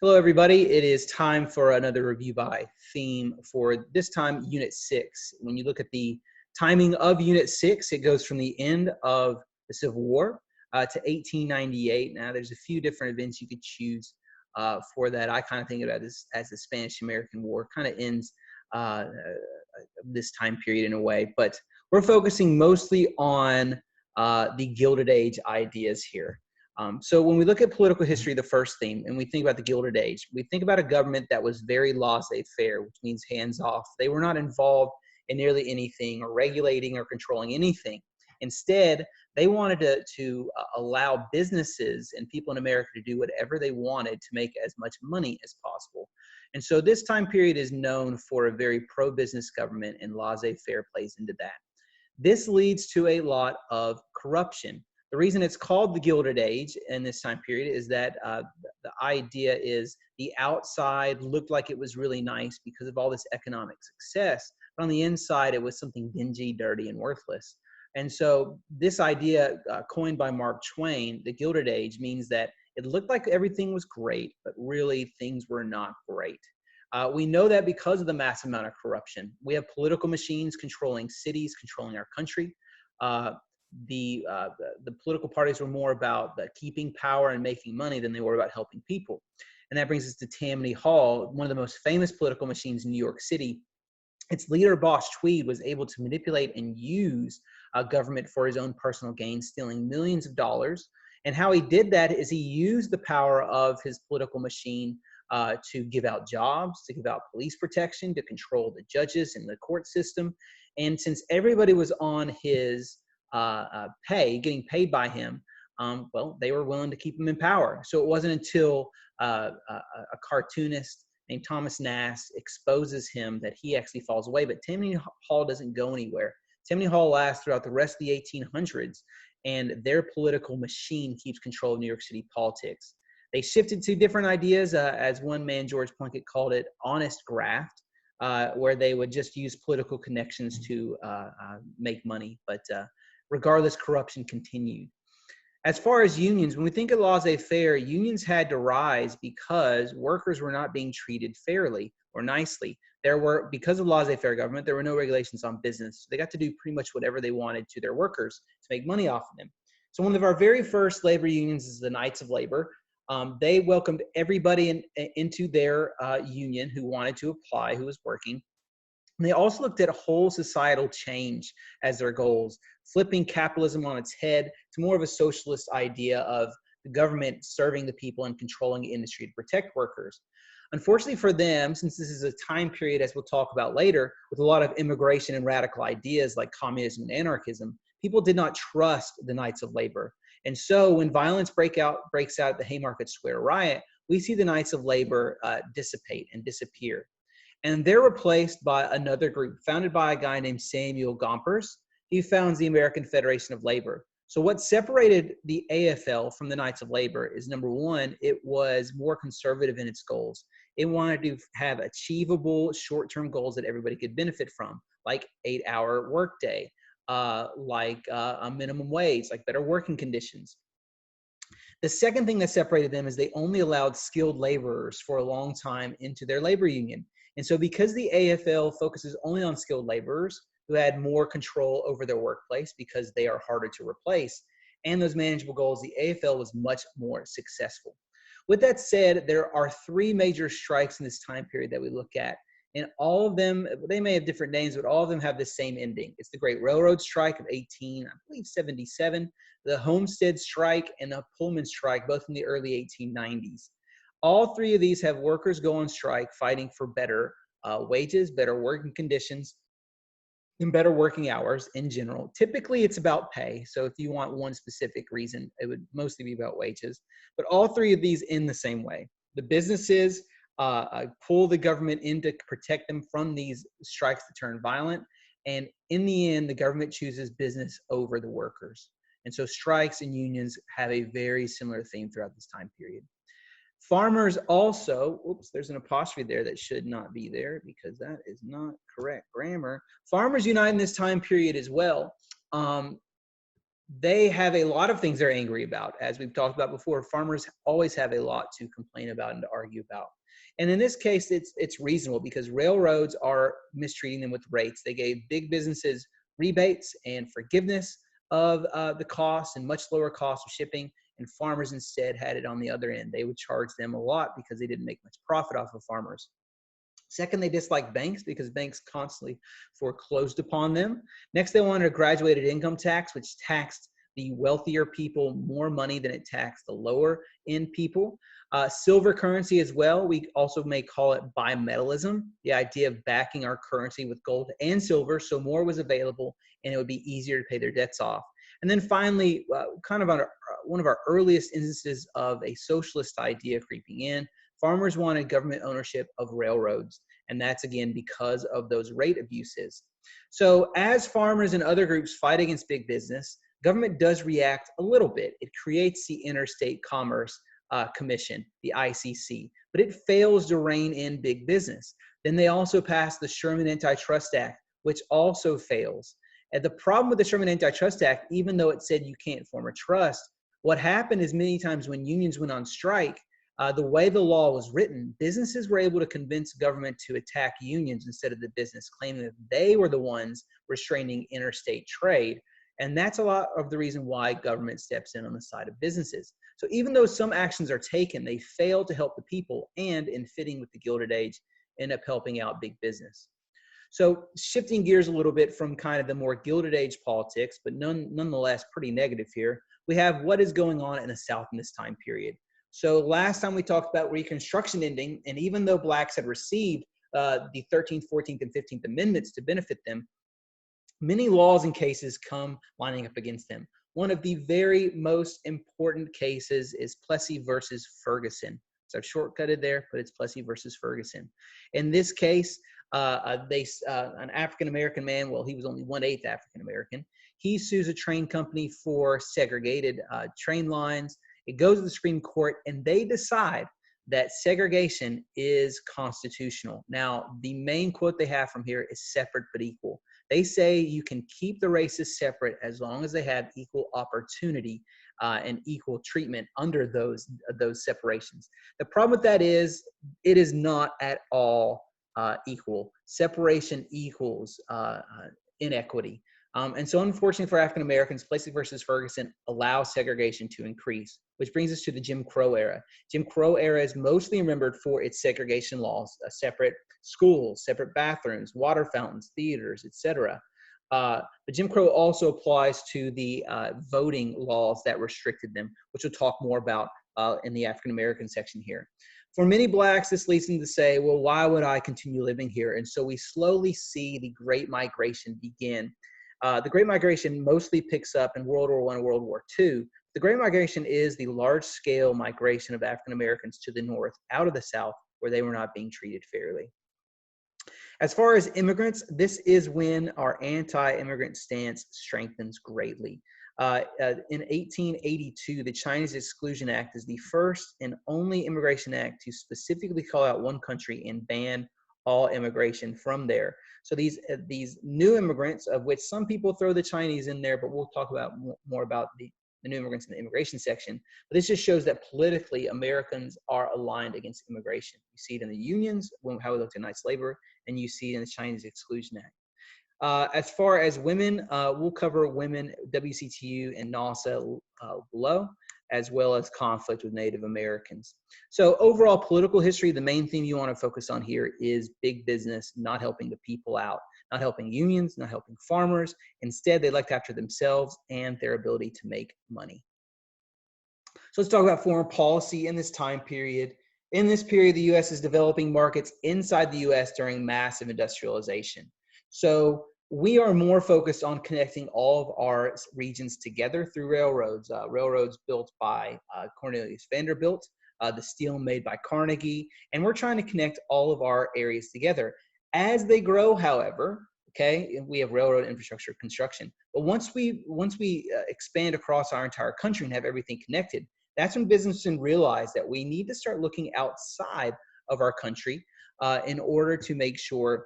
Hello, everybody. It is time for another review by theme for this time, Unit 6. When you look at the timing of Unit 6, it goes from the end of the Civil War to 1898. Now, there's a few different events you could choose for that. I kind of think about this as the Spanish-American War. Kind of ends this time period in a way. But we're focusing mostly on the Gilded Age ideas here. So when we look at political history, the first theme, and we think about the Gilded Age, we think about a government that was very laissez-faire, which means hands-off. They were not involved in nearly anything or regulating or controlling anything. Instead, they wanted to allow businesses and people in America to do whatever they wanted to make as much money as possible. And so this time period is known for a very pro-business government, and laissez-faire plays into that. This leads to a lot of corruption. The reason it's called the Gilded Age in this time period is that the idea is the outside looked like it was really nice because of all this economic success, but on the inside it was something dingy, dirty, and worthless. And so this idea, coined by Mark Twain, the Gilded Age, means that it looked like everything was great, but really things were not great. We know that because of the massive amount of corruption. We have political machines controlling cities, controlling our country. The political parties were more about keeping power and making money than they were about helping people. And that brings us to Tammany Hall, one of the most famous political machines in New York City. Its leader, Boss Tweed, was able to manipulate and use government for his own personal gain, stealing millions of dollars. And how he did that is he used the power of his political machine to give out jobs, to give out police protection, to control the judges and the court system. And since everybody was on his getting paid by him, well, they were willing to keep him in power. So it wasn't until a cartoonist named Thomas Nast exposes him that he actually falls away. But Tammany Hall doesn't go anywhere. Tammany Hall lasts throughout the rest of the 1800s, and their political machine keeps control of New York City politics. They shifted to different ideas, as one man, George Plunkett, called it, honest graft, where they would just use political connections to make money. But regardless, corruption continued. As far as unions, when we think of laissez-faire, unions had to rise because workers were not being treated fairly or nicely. Because of laissez-faire government, there were no regulations on business. So they got to do pretty much whatever they wanted to their workers to make money off of them. So one of our very first labor unions is the Knights of Labor. They welcomed everybody into their union who wanted to apply, who was working. And they also looked at a whole societal change as their goals, flipping capitalism on its head to more of a socialist idea of the government serving the people and controlling the industry to protect workers. Unfortunately for them, since this is a time period, as we'll talk about later, with a lot of immigration and radical ideas like communism and anarchism, people did not trust the Knights of Labor. And so when violence breaks out at the Haymarket Square riot, we see the Knights of Labor dissipate and disappear. And they're replaced by another group founded by a guy named Samuel Gompers. He founds the American Federation of Labor. So what separated the AFL from the Knights of Labor is, number one, it was more conservative in its goals. It wanted to have achievable short-term goals that everybody could benefit from, like 8-hour workday, like a minimum wage, like better working conditions. The second thing that separated them is they only allowed skilled laborers for a long time into their labor union. And so because the AFL focuses only on skilled laborers who had more control over their workplace because they are harder to replace, and those manageable goals, the AFL was much more successful. With that said, there are three major strikes in this time period that we look at. And all of them, they may have different names, but all of them have the same ending. It's the Great Railroad Strike of 1877, the Homestead Strike, and the Pullman Strike, both in the early 1890s. All three of these have workers go on strike fighting for better wages, better working conditions, and better working hours in general. Typically, it's about pay. So if you want one specific reason, it would mostly be about wages. But all three of these end the same way. The businesses pull the government in to protect them from these strikes that turn violent. And in the end, the government chooses business over the workers. And so strikes and unions have a very similar theme throughout this time period. Farmers also, oops, there's an apostrophe there that should not be there because that is not correct grammar. Farmers unite in this time period as well. they have a lot of things they're angry about. As we've talked about before, farmers always have a lot to complain about and to argue about. And in this case, it's reasonable because railroads are mistreating them with rates. They gave big businesses rebates and forgiveness of the costs and much lower cost of shipping, and farmers instead had it on the other end. They would charge them a lot because they didn't make much profit off of farmers. Second, they disliked banks because banks constantly foreclosed upon them. Next, they wanted a graduated income tax, which taxed the wealthier people more money than it taxed the lower end people. Silver currency as well. We also may call it bimetallism, the idea of backing our currency with gold and silver so more was available and it would be easier to pay their debts off. And then finally, kind of on one of our earliest instances of a socialist idea creeping in, farmers wanted government ownership of railroads, and that's again because of those rate abuses. So as farmers and other groups fight against big business, government does react a little bit. It creates the Interstate Commerce Commission, the ICC, but it fails to rein in big business. Then they also pass the Sherman Antitrust Act, which also fails. And the problem with the Sherman Antitrust Act, even though it said you can't form a trust, what happened is many times when unions went on strike, the way the law was written, businesses were able to convince government to attack unions instead of the business, claiming that they were the ones restraining interstate trade. And that's a lot of the reason why government steps in on the side of businesses. So even though some actions are taken, they fail to help the people and, in fitting with the Gilded Age, end up helping out big business. So shifting gears a little bit from kind of the more Gilded Age politics, but nonetheless pretty negative here, we have what is going on in the South in this time period. So last time we talked about Reconstruction ending, and even though blacks had received the 13th, 14th, and 15th Amendments to benefit them, many laws and cases come lining up against them. One of the very most important cases is Plessy versus Ferguson. So I've shortcutted there, but it's Plessy versus Ferguson. In this case, an African-American man, well, he was only 1/8 African-American. He sues a train company for segregated train lines. It goes to the Supreme Court, and they decide that segregation is constitutional. Now, the main quote they have from here is separate but equal. They say you can keep the races separate as long as they have equal opportunity and equal treatment under those separations. The problem with that is it is not at all equal. Separation equals inequity. And so unfortunately for African Americans, Plessy versus Ferguson allows segregation to increase, which brings us to the Jim Crow era. Jim Crow era is mostly remembered for its segregation laws, separate schools, separate bathrooms, water fountains, theaters, etc. But Jim Crow also applies to the voting laws that restricted them, which we'll talk more about in the African American section here. For many blacks, this leads them to say, well, why would I continue living here? And so we slowly see the Great Migration begin. The Great Migration mostly picks up in World War I and World War II. The Great Migration is the large-scale migration of African Americans to the north, out of the South, where they were not being treated fairly. As far as immigrants, this is when our anti-immigrant stance strengthens greatly. In 1882, the Chinese Exclusion Act is the first and only immigration act to specifically call out one country and ban all immigration from there. So these new immigrants, of which some people throw the Chinese in there, but we'll talk about more about the new immigrants in the immigration section. But this just shows that politically Americans are aligned against immigration. You see it in the unions, how we looked at night labor, and you see it in the Chinese Exclusion Act. As far as women, we'll cover women, WCTU, and NAWSA below, as well as conflict with Native Americans. So overall political history, the main theme you want to focus on here is big business not helping the people out, not helping unions, not helping farmers. Instead, they looked after themselves and their ability to make money. So let's talk about foreign policy in this time period. In this period, the U.S. is developing markets inside the U.S. during massive industrialization. So we are more focused on connecting all of our regions together through railroads, railroads built by Cornelius Vanderbilt, the steel made by Carnegie, and we're trying to connect all of our areas together. As they grow, however, okay, we have railroad infrastructure construction, but once we expand across our entire country and have everything connected, that's when businesses realize that we need to start looking outside of our country in order to make sure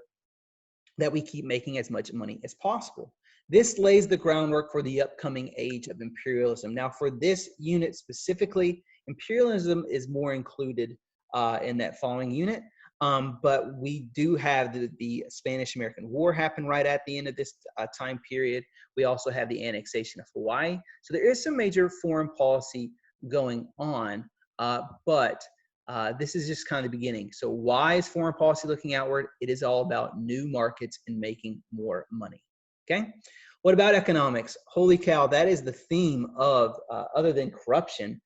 that we keep making as much money as possible. This lays the groundwork for the upcoming age of imperialism. Now, for this unit specifically, imperialism is more included in that following unit. But we do have the Spanish-American War happen right at the end of this time period. We also have the annexation of Hawaii. So there is some major foreign policy going on, but this is just kind of the beginning. So why is foreign policy looking outward? It is all about new markets and making more money. Okay. What about economics? Holy cow, that is the theme of, other than corruption,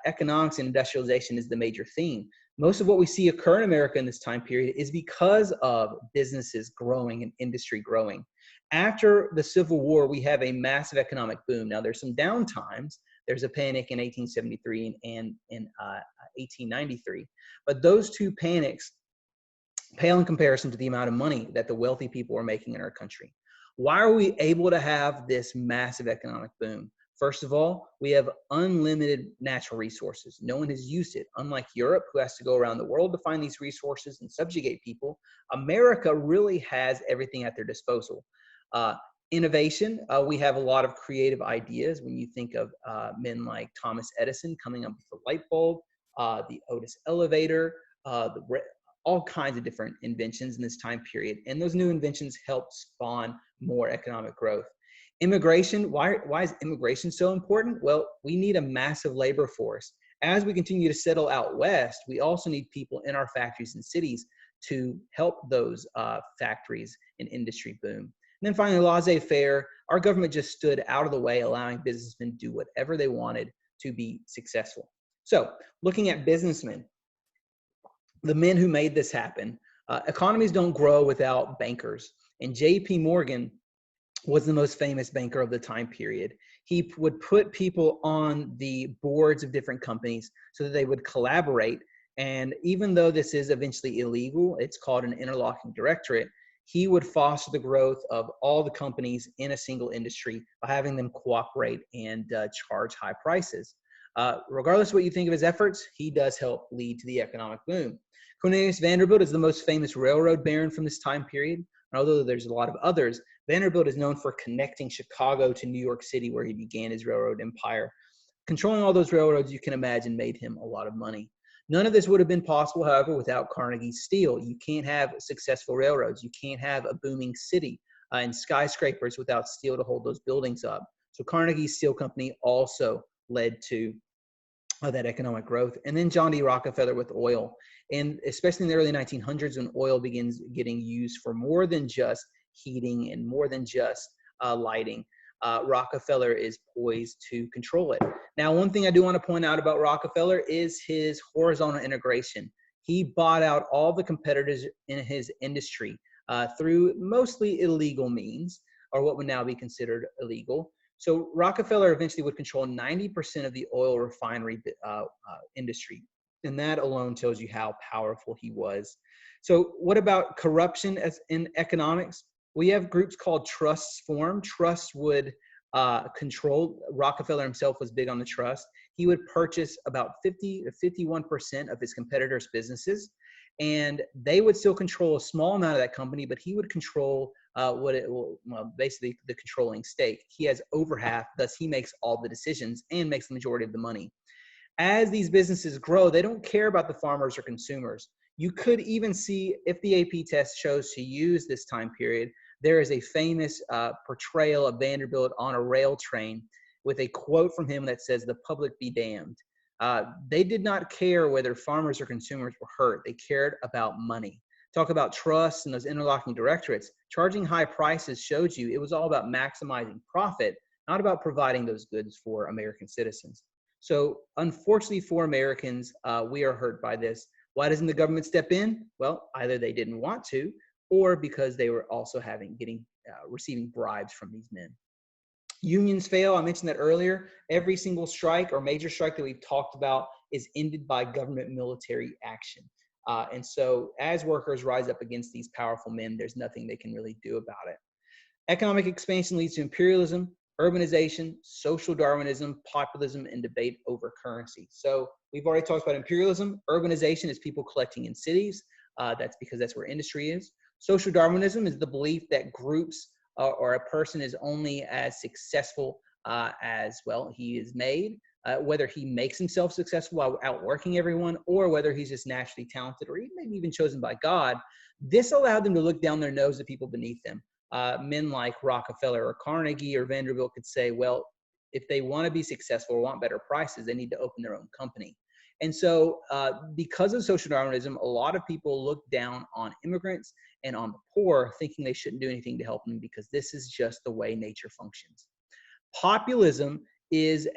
economics and industrialization is the major theme. Most of what we see occur in America in this time period is because of businesses growing and industry growing. After the Civil War, we have a massive economic boom. Now, there's some downtimes. There's a panic in 1873 and in 1893. But those two panics pale in comparison to the amount of money that the wealthy people are making in our country. Why are we able to have this massive economic boom? First of all, we have unlimited natural resources. No one has used it. Unlike Europe, who has to go around the world to find these resources and subjugate people, America really has everything at their disposal. Innovation, we have a lot of creative ideas when you think of men like Thomas Edison coming up with the light bulb, the Otis elevator, all kinds of different inventions in this time period. And those new inventions help spawn more economic growth. Immigration, why is immigration so important? Well, we need a massive labor force. As we continue to settle out west, we also need people in our factories and cities to help those factories and industry boom. And then finally, laissez-faire. Our government just stood out of the way, allowing businessmen to do whatever they wanted to be successful. So looking at businessmen, the men who made this happen, economies don't grow without bankers. And J.P. Morgan was the most famous banker of the time period. He would put people on the boards of different companies so that they would collaborate. And even though this is eventually illegal, it's called an interlocking directorate, he would foster the growth of all the companies in a single industry by having them cooperate and charge high prices. Regardless of what you think of his efforts, he does help lead to the economic boom. Cornelius Vanderbilt is the most famous railroad baron from this time period. Although there's a lot of others, Vanderbilt is known for connecting Chicago to New York City, where he began his railroad empire. Controlling all those railroads, you can imagine, made him a lot of money. None of this would have been possible, however, without Carnegie's steel. You can't have successful railroads. You can't have a booming city and skyscrapers without steel to hold those buildings up. So Carnegie's Steel Company also led to that economic growth. And then John D. Rockefeller with oil. And especially in the early 1900s, when oil begins getting used for more than just heating and more than just lighting, Rockefeller is poised to control it. Now, one thing I do want to point out about Rockefeller is his horizontal integration. He bought out all the competitors in his industry through mostly illegal means, or what would now be considered illegal. So Rockefeller eventually would control 90% of the oil refinery industry. And that alone tells you how powerful he was. So what about corruption as in economics? We have groups called trusts formed. Trusts would control. Rockefeller himself was big on the trust. He would purchase about 50 to 51% of his competitors' businesses. And they would still control a small amount of that company, but he would control basically the controlling stake. He has over half, thus he makes all the decisions and makes the majority of the money. As these businesses grow, they don't care about the farmers or consumers. You could even see, if the AP test chose to use this time period, there is a famous portrayal of Vanderbilt on a rail train with a quote from him that says, "The public be damned." They did not care whether farmers or consumers were hurt. They cared about money. Talk about trust and those interlocking directorates. Charging high prices showed you it was all about maximizing profit, not about providing those goods for American citizens. So unfortunately for Americans, we are hurt by this. Why doesn't the government step in? Well, either they didn't want to, or because they were also receiving bribes from these men. Unions fail. I mentioned that earlier. Every single strike or major strike that we've talked about is ended by government military action. And so as workers rise up against these powerful men, there's nothing they can really do about it. Economic expansion leads to imperialism, urbanization, social Darwinism, populism, and debate over currency. So we've already talked about imperialism. Urbanization is people collecting in cities. That's because that's where industry is. Social Darwinism is the belief that groups or a person is only as successful as, well, he is made, whether he makes himself successful while outworking everyone, or whether he's just naturally talented, or maybe even chosen by God. This allowed them to look down their nose at people beneath them. Men like Rockefeller or Carnegie or Vanderbilt could say, well, if they want to be successful or want better prices, they need to open their own company. And so because of social Darwinism, a lot of people look down on immigrants and on the poor, thinking they shouldn't do anything to help them because this is just the way nature functions. Populism is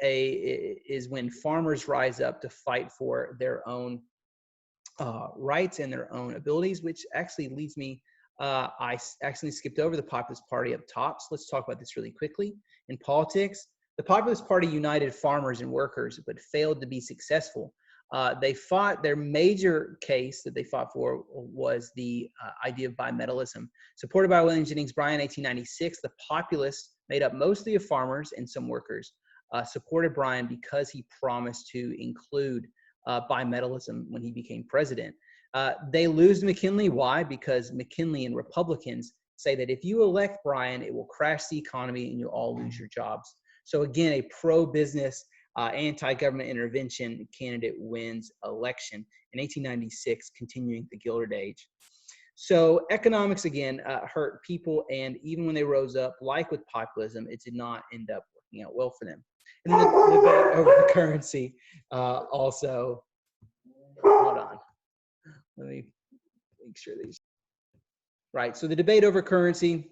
when farmers rise up to fight for their own rights and their own abilities, which actually leads me, I actually skipped over the Populist Party up top. So let's talk about this really quickly. In politics, the Populist Party united farmers and workers, but failed to be successful. They fought, their major case that they fought for was the idea of bimetallism. Supported by William Jennings Bryan in 1896, the Populists, made up mostly of farmers and some workers, supported Bryan because he promised to include bimetallism when he became president. They lose McKinley. Why? Because McKinley and Republicans say that if you elect Bryan, it will crash the economy and you'll all lose your jobs. So again, a pro-business, anti-government intervention candidate wins election in 1896, continuing the Gilded Age. So economics, again, hurt people, and even when they rose up, like with populism, it did not end up working out well for them. And then the debate over the currency also, hold on, let me make sure these, right. So the debate over currency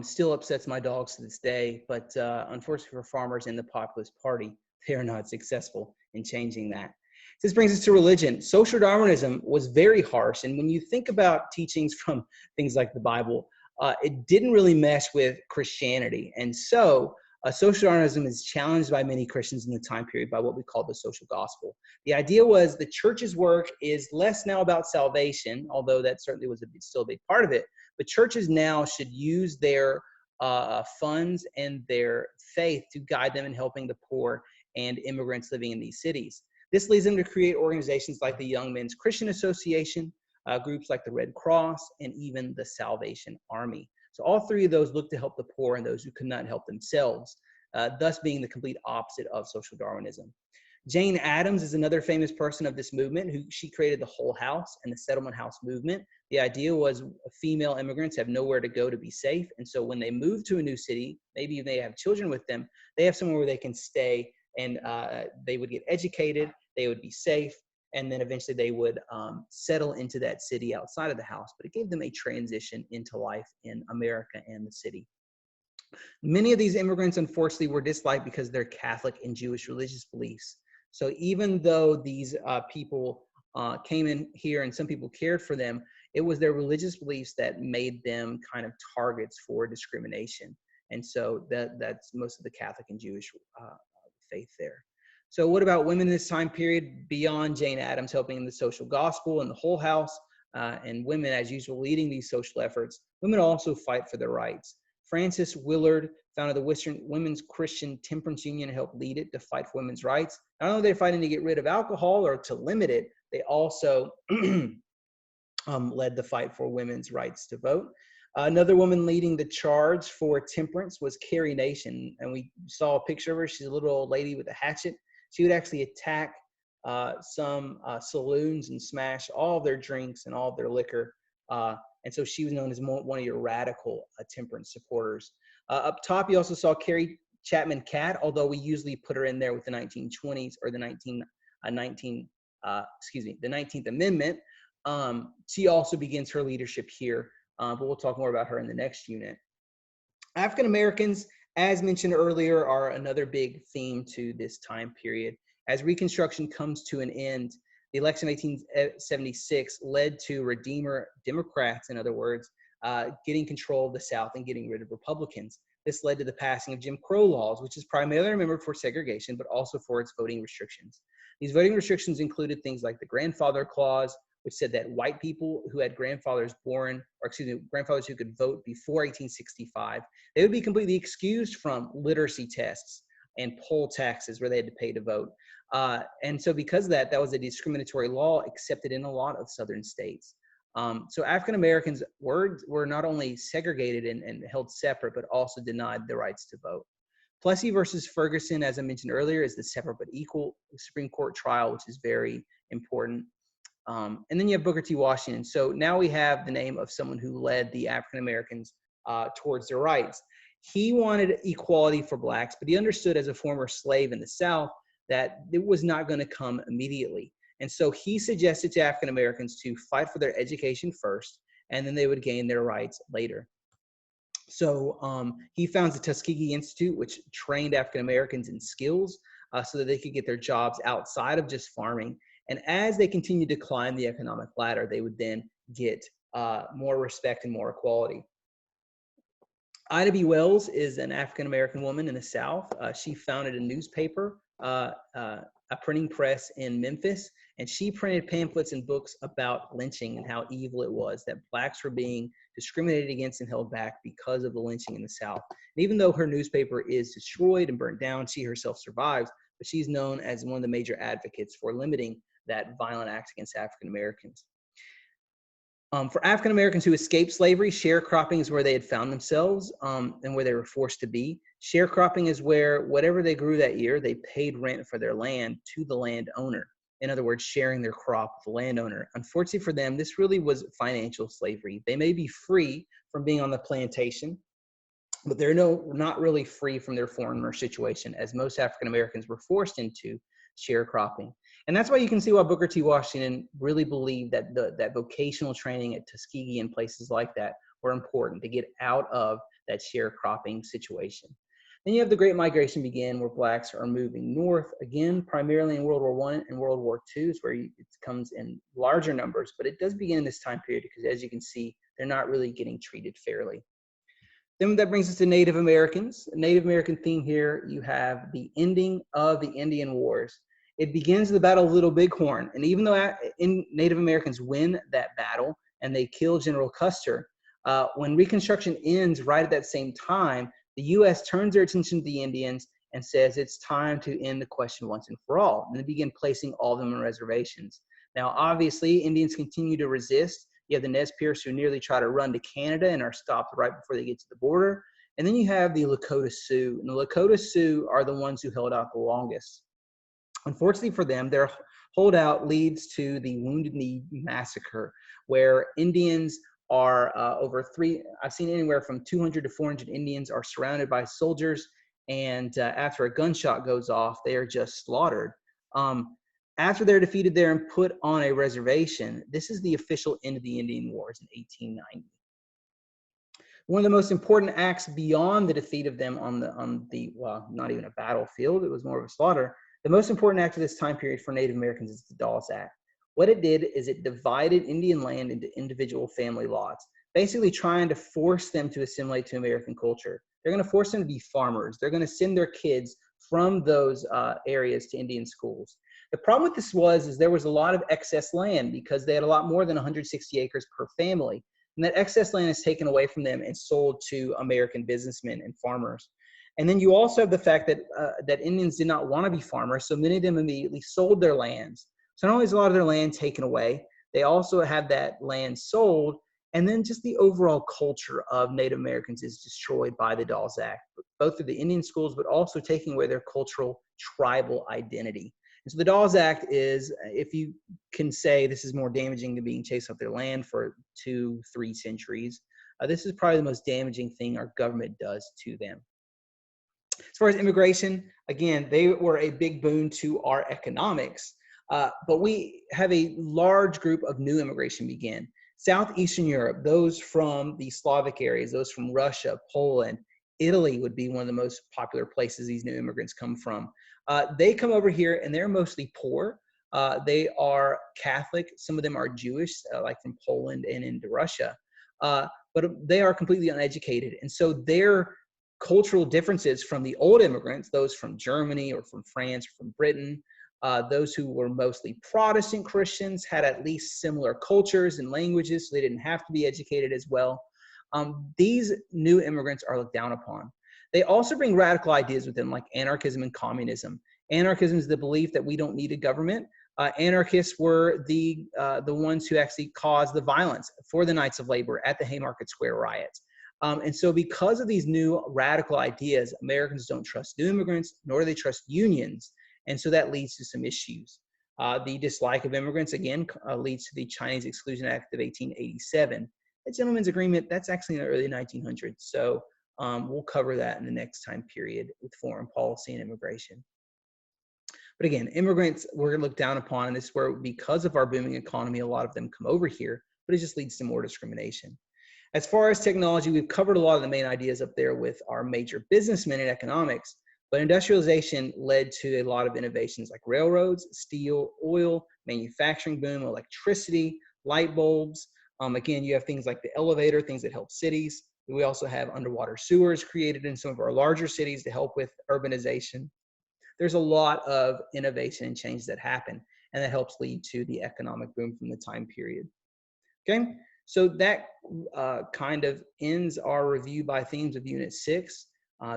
still upsets my dogs to this day, but unfortunately for farmers in the Populist Party, they are not successful in changing that. This brings us to religion. Social Darwinism was very harsh, and when you think about teachings from things like the Bible, it didn't really mesh with Christianity. And so social Darwinism is challenged by many Christians in the time period by what we call the social gospel. The idea was the church's work is less now about salvation, although that certainly was still a big part of it, but churches now should use their funds and their faith to guide them in helping the poor and immigrants living in these cities. This leads them to create organizations like the Young Men's Christian Association, groups like the Red Cross, and even the Salvation Army. So all three of those look to help the poor and those who could not help themselves, thus being the complete opposite of social Darwinism. Jane Addams is another famous person of this movement. She created the Whole House and the Settlement House movement. The idea was female immigrants have nowhere to go to be safe. And so when they move to a new city, maybe if they have children with them, they have somewhere where they can stay, and they would get educated, they would be safe, and then eventually they would settle into that city outside of the house. But it gave them a transition into life in America and the city. Many of these immigrants, unfortunately, were disliked because of their Catholic and Jewish religious beliefs. So even though these people came in here and some people cared for them, it was their religious beliefs that made them kind of targets for discrimination. And so that's most of the Catholic and Jewish faith there. So what about women in this time period beyond Jane Addams helping in the social gospel and the Whole House, and women, as usual, leading these social efforts? Women also fight for their rights. Frances Willard founded the Western Women's Christian Temperance Union and helped lead it to fight for women's rights. Not only are they fighting to get rid of alcohol or to limit it, they also led the fight for women's rights to vote. Another woman leading the charge for temperance was Carrie Nation, and we saw a picture of her. She's a little old lady with a hatchet. She would actually attack some saloons and smash all of their drinks and all of their liquor. And so she was known as one of your radical temperance supporters. Up top, you also saw Carrie Chapman Catt, although we usually put her in there with the 1920s or the 19th Amendment. She also begins her leadership here, but we'll talk more about her in the next unit. African Americans, as mentioned earlier, are another big theme to this time period. As Reconstruction comes to an end, the election of 1876 led to Redeemer Democrats, in other words, getting control of the South and getting rid of Republicans. This led to the passing of Jim Crow laws, which is primarily remembered for segregation, but also for its voting restrictions. These voting restrictions included things like the Grandfather Clause, which said that white people who had grandfathers grandfathers who could vote before 1865, they would be completely excused from literacy tests and poll taxes where they had to pay to vote. And so because of that, that was a discriminatory law accepted in a lot of southern states. So African Americans were not only segregated and held separate, but also denied the rights to vote. Plessy versus Ferguson, as I mentioned earlier, is the separate but equal Supreme Court trial, which is very important. And then you have Booker T. Washington. So now we have the name of someone who led the African Americans towards their rights. He wanted equality for blacks, but he understood as a former slave in the South that it was not going to come immediately. And so he suggested to African Americans to fight for their education first, and then they would gain their rights later. So he founds the Tuskegee Institute, which trained African Americans in skills so that they could get their jobs outside of just farming. And as they continued to climb the economic ladder, they would then get more respect and more equality. Ida B. Wells is an African-American woman in the South. She founded a newspaper, a printing press in Memphis, and she printed pamphlets and books about lynching and how evil it was, that blacks were being discriminated against and held back because of the lynching in the South. And even though her newspaper is destroyed and burnt down, she herself survives, but she's known as one of the major advocates for limiting that violent act against African Americans. For African Americans who escaped slavery, sharecropping is where they had found themselves and where they were forced to be. Sharecropping is where whatever they grew that year, they paid rent for their land to the landowner. In other words, sharing their crop with the landowner. Unfortunately for them, this really was financial slavery. They may be free from being on the plantation, but they're not really free from their foreigner situation, as most African Americans were forced into sharecropping. And that's why you can see why Booker T. Washington really believed that that vocational training at Tuskegee and places like that were important to get out of that sharecropping situation. Then you have the Great Migration begin, where blacks are moving north, again, primarily in World War I and World War II is where it comes in larger numbers, but it does begin in this time period because, as you can see, they're not really getting treated fairly. Then that brings us to Native Americans. Native American theme here, you have the ending of the Indian Wars. It begins the Battle of Little Bighorn, and even though Native Americans win that battle and they kill General Custer, when Reconstruction ends right at that same time, the U.S. turns their attention to the Indians and says it's time to end the question once and for all. And they begin placing all of them on reservations. Now, obviously, Indians continue to resist. You have the Nez Perce who nearly try to run to Canada and are stopped right before they get to the border. And then you have the Lakota Sioux. And the Lakota Sioux are the ones who held out the longest. Unfortunately for them, their holdout leads to the Wounded Knee Massacre, where Indians are I've seen anywhere from 200 to 400 Indians are surrounded by soldiers, and after a gunshot goes off, they are just slaughtered. After they're defeated there and put on a reservation, this is the official end of the Indian Wars in 1890. One of the most important acts beyond the defeat of them on the well, not even a battlefield, it was more of a slaughter. The most important act of this time period for Native Americans is the Dawes Act. What it did is it divided Indian land into individual family lots, basically trying to force them to assimilate to American culture. They're going to force them to be farmers. They're going to send their kids from those areas to Indian schools. The problem with this is there was a lot of excess land because they had a lot more than 160 acres per family. And that excess land is taken away from them and sold to American businessmen and farmers. And then you also have the fact that that Indians did not want to be farmers, so many of them immediately sold their lands. So not only is a lot of their land taken away, they also have that land sold, and then just the overall culture of Native Americans is destroyed by the Dawes Act, both through the Indian schools, but also taking away their cultural tribal identity. And so the Dawes Act is, if you can say this is more damaging than being chased off their land for 2-3 centuries, this is probably the most damaging thing our government does to them. As far as immigration, again, they were a big boon to our economics, but we have a large group of new immigration begin. Southeastern Europe, those from the Slavic areas, those from Russia, Poland, Italy would be one of the most popular places these new immigrants come from. They come over here and they're mostly poor. They are Catholic. Some of them are Jewish, like from Poland and into Russia, but they are completely uneducated. And so their cultural differences from the old immigrants, those from Germany or from France or from Britain, those who were mostly Protestant Christians had at least similar cultures and languages, so they didn't have to be educated as well. These new immigrants are looked down upon. They also bring radical ideas with them, like anarchism and communism. Anarchism is the belief that we don't need a government. Anarchists were the ones who actually caused the violence for the Knights of Labor at the Haymarket Square riots. And so because of these new radical ideas, Americans don't trust new immigrants, nor do they trust unions. And so that leads to some issues. The dislike of immigrants, again, leads to the Chinese Exclusion Act of 1887. The Gentleman's Agreement, that's actually in the early 1900s. So we'll cover that in the next time period with foreign policy and immigration. But again, immigrants were looked down upon, and this is where, because of our booming economy, a lot of them come over here, but it just leads to more discrimination. As far as technology, we've covered a lot of the main ideas up there with our major businessmen in economics, but industrialization led to a lot of innovations like railroads, steel, oil, manufacturing boom, electricity, light bulbs. Again, you have things like the elevator, things that help cities. We also have underwater sewers created in some of our larger cities to help with urbanization. There's a lot of innovation and change that happen, and that helps lead to the economic boom from the time period. Okay, so that kind of ends our review by themes of Unit 6.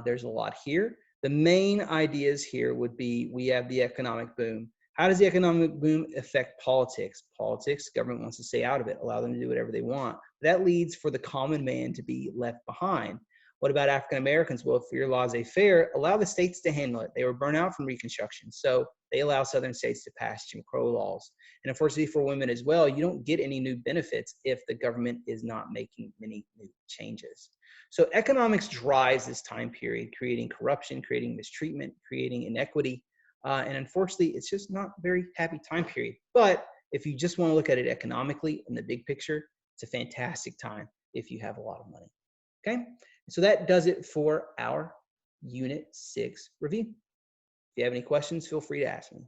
There's a lot here. The main ideas here would be, we have the economic boom. How does the economic boom affect politics? Politics, government wants to stay out of it, allow them to do whatever they want. That leads for the common man to be left behind. What about African Americans? Well, if your laissez-faire, allow the states to handle it. They were burnt out from Reconstruction, so they allow southern states to pass Jim Crow laws. And unfortunately for women as well, you don't get any new benefits if the government is not making many new changes. So economics drives this time period, creating corruption, creating mistreatment, creating inequity. And unfortunately, it's just not a very happy time period. But if you just want to look at it economically in the big picture, it's a fantastic time if you have a lot of money. Okay, so that does it for our Unit 6 review. If you have any questions, feel free to ask me.